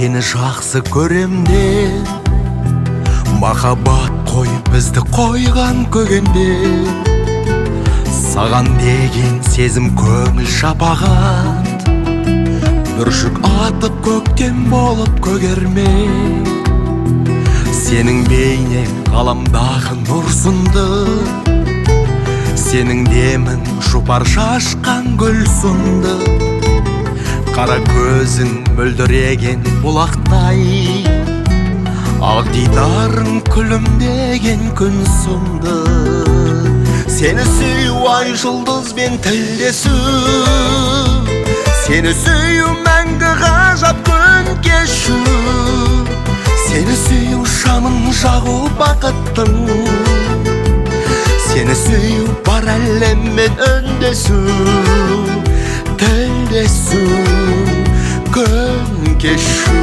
сені жақсы көремде, махаббат қойып бізді қойған көгенде. Саған деген сезім көңіл шапағат, бүршік атып көктем болып көгерме. Сенің бейнең ғаламдағы нұр сынды, сенің демің жұпар шашқан гүл сынды. Қара көзің мөлдіреген бұлақтай, ақ дидарың күлімдеген күн сынды. Сені сүю ай жұлдызбен тілдесу, сені сүю мәңгі ғажап күн кешу. Сені сүю шамын жағу бақыттың, сені сүю бар әлеммен үндесу, тілдесу, күн кешу.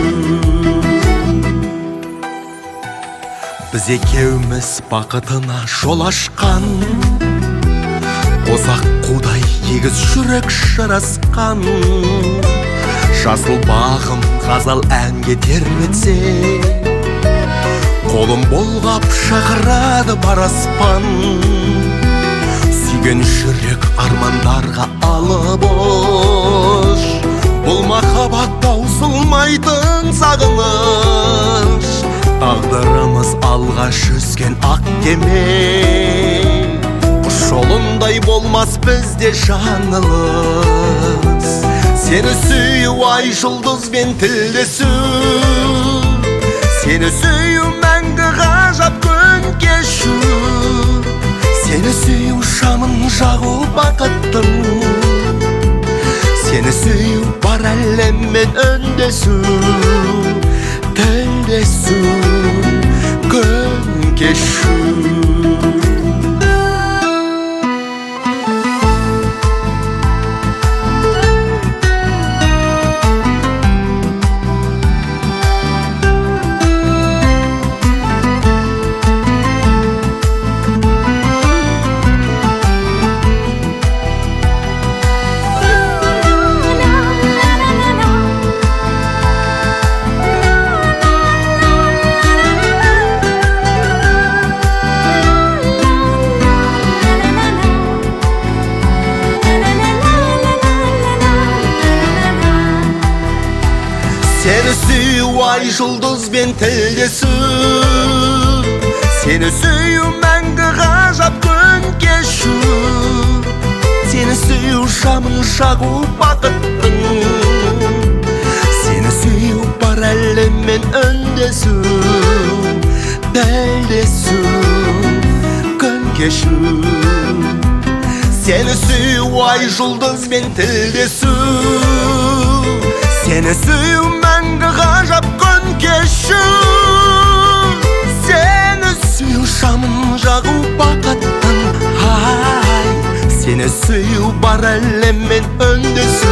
Біз екеуміз бақытына жол ашқан, қосақ қудай егіз жүрек жарасқан. Жасыл бағым ғазал әнге тербетсе, қолым болғап шақырады бар аспан. Сүйген жүрек армандарға алып ош, бұл махаббат таусылмайтын сағыныш. Тағдырымыз алға жүзген ақ кеме, құс жолындай болмас бізде жаңылыс. Сені сүю ай жұлдызбен тілдесу, сені сүю мәңгі ғажап күн кешу. Сені сүю шамын жағу бақыттың, сені сүю бар әлеммен үндесу, тілдесу, күн кешу. Сені сүю ай жұлдызбен тілдесу, сені сүю мәңгі ғажап күн кешу. Сені сүю шамын жағу бақыттың, сені сүю бар әлеммен үндесу, тілдесу, күн кешу. Сені сүю ай жұлдызбен тілдесу, сені сүю мәңгі ғажап күн кешу. Сені сүю шамын жағу бақыттың, сені сүю бар әлеммен үндесу,